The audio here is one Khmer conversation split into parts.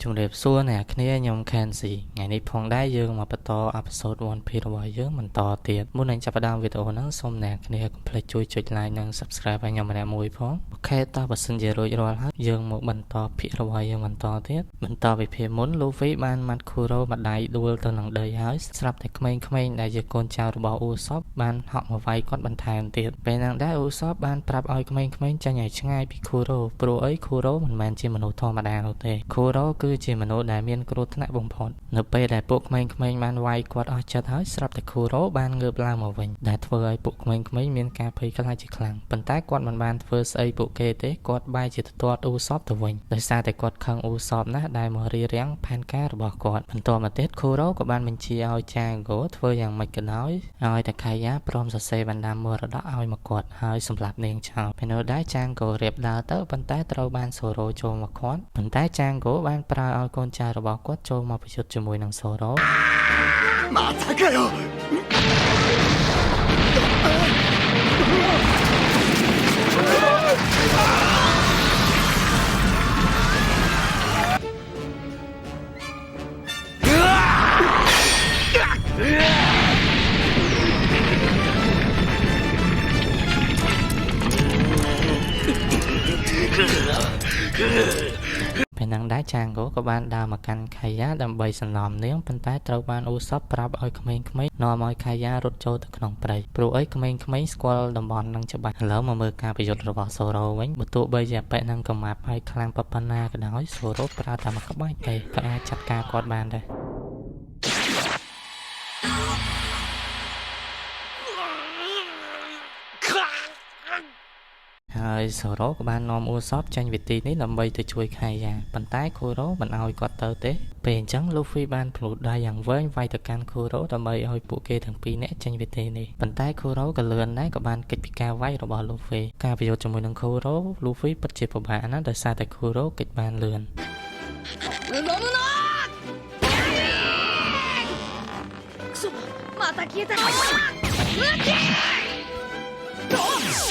ជំរាបសួរអ្នកគ្នាខ្ញុំខេនស៊ីថ្ងៃនេះផងដែរយើងមកបន្តអេពីសូត One Piece របស់យើងបន្តទៀតមុននឹងចាប់ផ្ដើមវីដេអូហ្នឹងសូមអ្នកគ្នាកុំភ្លេចជួយចុច like និង subscribe ឲ្យខ្ញុំម្នាក់មួយផងអូខេតោះបើសិនជារួចរាល់ហើយយើងមកបន្តភាគរបស់យើងបន្តទៀតបន្តពីភាគមុន Luffy បានម៉ាត់ Kuro ម្ដាយដួលទៅនឹងដីហើយស្រាប់តែក្មេងៗដែលជាកូនចៅរបស់ Usopp បានហក់មកវាយគាត់បន្ថែមទៀតពេលហ្នឹងដែរ Usopp បានប្រាប់ឲ្យក្មេងៗចាញ់ឲ្យឆ្ងាយពី Kuro ព្រោះអី Kuro មិនមែនជាមនុស្សធម្មតានោះទេ Kuro គឺជាមនុស្សដែលមានគ្រោះថ្នាក់បំផុតនៅពេលដែលពួកក្មេងៗបានវាយគាត់អស់ចិត្តហើយស្រាប់តែ Kuro បានងើបឡើងមកវិញដែលធ្វើឲ្យពួកក្មេងៗមានការភ័យខ្លាចជាខ្លាំងប៉ុន្តែគាត់មិនបានធ្វើស្អីពួកគេទេគាត់បែរជាទៅទាត់ Usopp ទៅវិញដោយសារតែគាត់ខឹង Usopp ណាស់ដែលមករារាំងផែនការរបស់គាត់បន្តមកទៀត Kuro ក៏បានបញ្ជាឲ្យ Django ធ្វើយ៉ាងម៉េចក៏ដោយឲ្យតែ Kaya ព្រមសរសេរបណ្ដាំមរតកឲ្យមកគាត់ហើយសម្លាប់នាងចោលពេលនោះដែរ Django រៀបដើរទៅប៉ុន្តែត្រូវបាន Zoro ចូលមកឃាត់ប៉ុន្តែ Django បានប្រើឲ្យកូនចៅរបស់គាត់ចូលមកប្រយុទ្ធជាមួយនឹង Zoro またかよពេលហ្នឹងដែរ Django ក៏បានដើរមកកាន់ Kaya ដើម្បីសន្លំនាងប៉ុន្តែត្រូវបាន Usopp ប្រាប់ឲ្យក្មេងៗនាំឲ្យ Kaya រត់ចូលទៅក្នុងព្រៃព្រោះអីក្មេងៗស្គាល់តំបន់ហ្នឹងច្បាស់ឥឡូវមកមើលការប្រយុទ្ធរបស់ Zoro វិញបើទោះបីជាបែកហ្នឹងក៏ម៉ាប់ឲ្យខ្លាំងប៉ុណ្ណាក៏ដោយ Zoro ប្រើតែមួយក្បាច់ទេក៏អាចចាត់ការគាត់បានដែរហើយ Zoro ក៏បាននាំ Usopp ចេញពីទីនេះដើម្បីទៅជួយ Kaya ប៉ុន្តែ Kuro មិនឲ្យគាត់ទៅទេពេលអញ្ចឹង Luffy បានផ្លូតដៃយ៉ាងវែងវាយទៅកាន់ Kuro ដើម្បីឲ្យពួកគេទាំងពីរនាក់ចេញពីទីនេះប៉ុន្តែ Kuro ក៏លឿនដែរក៏បានគេចពីការវាយរបស់ Luffy ការប្រយុទ្ធជាមួយនឹង Kuro Luffy ពិតជាពិបាកណាស់ដោយសារតែ Kuro គេចបានលឿនまた消えた待て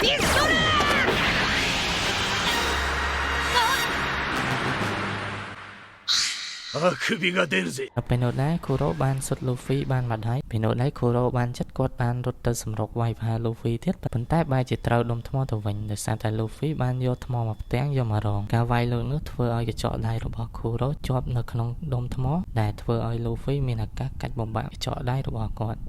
ピストルあくびが出るぜពេលនោះដែរ Kuro បានសុត Luffy បានមកហើយពេលនោះដែរ Kuro បានចិត្តគាត់បានរត់ទៅសម្រុកវាយប្រហារ Luffy ទៀតប៉ុន្តែបែរជាត្រូវដុំថ្មទៅវិញដោយសារតែ Luffy បានយកថ្មមកផ្ទាំងយកមករងការវាយលើកនោះធ្វើឲ្យកញ្ចក់ដៃរបស់ Kuro ជាប់នៅក្នុងដុំថ្មដែលធ្វើឲ្យ Luffy មានឱកាសកាច់បំបាក់កញ្ចក់ដៃរបស់គាត់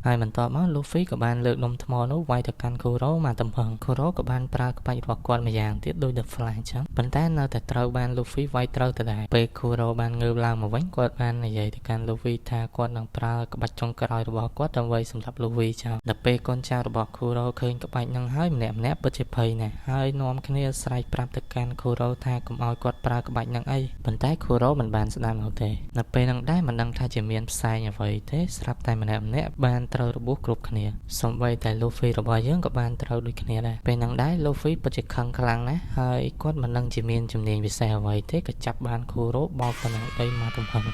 ហើយបន្ទាប់មក Luffy ក៏បានលើកដុំថ្មនោះវាយទៅកាន់ Kuro មកទំហឹង Kuro ក៏បានប្រើក្បាច់របស់គាត់ម្យ៉ាងទៀតដូច The Flash ចឹងប៉ុន្តែនៅតែត្រូវបាន Luffy វាយត្រូវទៅដែរពេល Kuro បានងើបឡើងមកវិញគាត់បាននិយាយទៅកាន់ Luffy ថាគាត់នឹងប្រើក្បាច់ចុងក្រោយរបស់គាត់ដើម្បីសម្លាប់ Luffy ចោលដល់ពេលកូនចៅរបស់ Kuro ឃើញក្បាច់នឹងហើយម្នាក់ៗពិតជាភ័យណាស់ហើយនាំគ្នាស្រែកប្រាប់ទៅកាន់ Kuro ថាកុំឲ្យគាត់ប្រើក្បាច់នឹងអីប៉ុន្តែ Kuro មិនបានស្ដាប់នោះទេនៅពេលហ្នឹងដែរមិនដឹងថាជាមានផ្សែងអ្វីទេស្រាប់តែម្នាក់ៗបានត្រូវរបួសគ្រប់គ្នាសូម្បីតែ Luffy របស់យើងក៏បានត្រូវដូចគ្នាដែរពេលហ្នឹងដែរ Luffy ពិតជាខឹងខ្លាំងណាស់ហើយគាត់មិនដឹងជាមានជំនាញពិសេសអ្វីទេក៏ចាប់បាន Kuro បោកទៅនឹងដីមកទំហឹង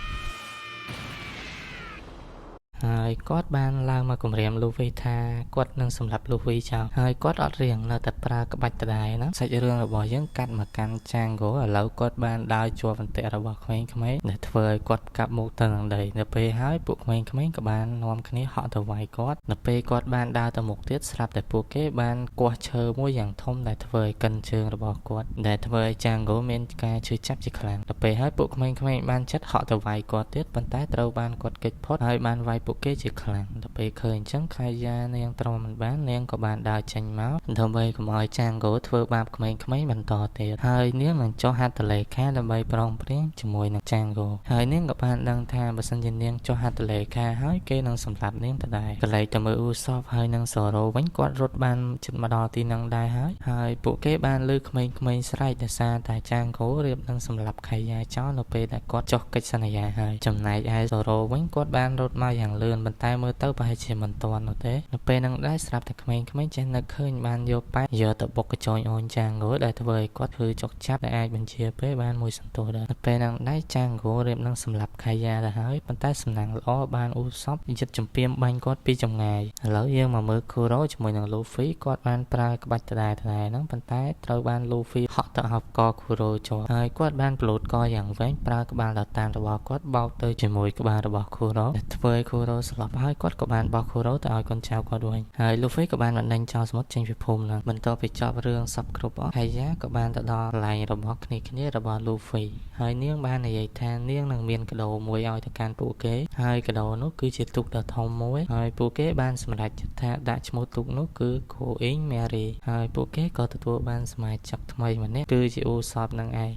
ហើយគាត់បានឡើងមកគំរាម Luffy ថាគាត់នឹងសម្លាប់ Luffy ចោលហើយគាត់អត់រៀងនៅតែប្រើក្បាច់ដដែលណាសាច់រឿងរបស់យើងកាត់មកកាន់ Django ឥឡូវគាត់បានដើរជាប់អន្ទាក់របស់ក្មេងៗដែលធ្វើឲ្យគាត់កាប់មុខទៅនឹងដីនៅពេលហើយពួកក្មេងៗក៏បាននាំគ្នាហក់ទៅវាយគាត់នៅពេលគាត់បានដើរទៅមុខទៀតស្រាប់តែពួកគេបានគាស់ឈើមួយយ៉ាងធំដែលធ្វើឲ្យកិនជើងរបស់គាត់ដែលធ្វើឲ្យ Django មានការឈឺចាប់ជាខ្លាំងដល់ពេលហើយពួកក្មេងៗបានចិត្តហក់ទៅវាយគាត់ទៀតប៉ុន្តែត្រូវបានគាត់គេចផុតហើយបានវាយពួកគេជាខ្លាំងដល់ពេលឃើញអញ្ចឹង Kaya នាងទ្រាំមិនបាននាងក៏បានដើរចេញមកដើម្បីកុំឲ្យ Django ធ្វើបាបក្មេងៗបន្តទៀតហើយនាងនឹងចុះហត្ថលេខាដើម្បីប្រឹងប្រែងជាមួយនឹង Django ហើយនាងក៏បានដឹងថាបើសិនជានាងចុះហត្ថលេខាហើយគេនឹងសម្លាប់នាងទៅដែរកន្លែងទៅមើល Usopp ហើយនឹង Zoro វិញគាត់រត់បានជិតមកដល់ទីនឹងដែរហើយពួកគេបានលើក្មេងៗស្រែកដោយសារតែ Django រៀបនឹងសម្លាប់ Kaya ចោលនៅពេលដែលគាត់ចុះកិច្ចសន្យាហើយចំណែកឯ Zoro វិញគាត់បានរត់មកយ៉ាងលឿន ប៉ុន្តែមើលទៅប្រហែលជាមិនទាន់នោះទេនៅពេលហ្នឹងដែរស្រាប់តែក្មេងៗចេះនឹកឃើញបានយកប៉ែតយកទៅបុកកញ្ចោញអូនចាងហ្គោដែលធ្វើឲ្យគាត់គឺចុកចាប់ដែលអាចបញ្ជាពេលបានមួយសន្ទុះដែរនៅពេលហ្នឹងដែរចាងហ្គោរៀបនឹងសម្លាប់ខាយ៉ាទៅហើយប៉ុន្តែសំណាងល្អបានអ៊ូសបយឹតជំពាមបាញ់គាត់ពីចម្ងាយឥឡូវយើងមកមើលគូរ៉ូជាមួយនឹងលូហ្វីគាត់បានប្រើក្បាច់ដដែលហ្នឹងប៉ុន្តែត្រូវបានលូហ្វីហក់ទៅអោបកគូរ៉ូចូលហើយគាត់បានប្លូតកយ៉ាងវែងប្រើក្បាលដតានរបស់គាត់បោកទៅជាមួយក្បាលរបស់គូរ៉ូដែលធ្វើឲ្យគូរ៉ូស្លាប់ហើយគាត់ក៏បានបោះគូរ៉ូទៅឲ្យកូនចៅគាត់វិញហើយលូហ្វីក៏បានបណ្ដេញចោលសមុទ្រចេញពីភូមិហ្នឹងបន្ទាប់ពីចប់រឿងសពគ្រប់អស់ហើយយ៉ាក៏បានទៅដល់កន្លែងរបស់គ្នារបស់លូហ្វីហើយនាងបាននិយាយថានាងនឹងមានកាដូមួយឲ្យទៅកាន់ពួកគេហើយកាដូនោះគឺជាទូកដ៏ធំមួយហើយពួកគេបានសម្រេចចិត្តថាដាក់ឈ្មោះទូកនោះគឺខូអ៊ីងម៉ារីហើយពួកគេក៏ទទួលបានសមាជិកថ្មីម្នាក់គឺជាអ៊ូសបនឹងឯង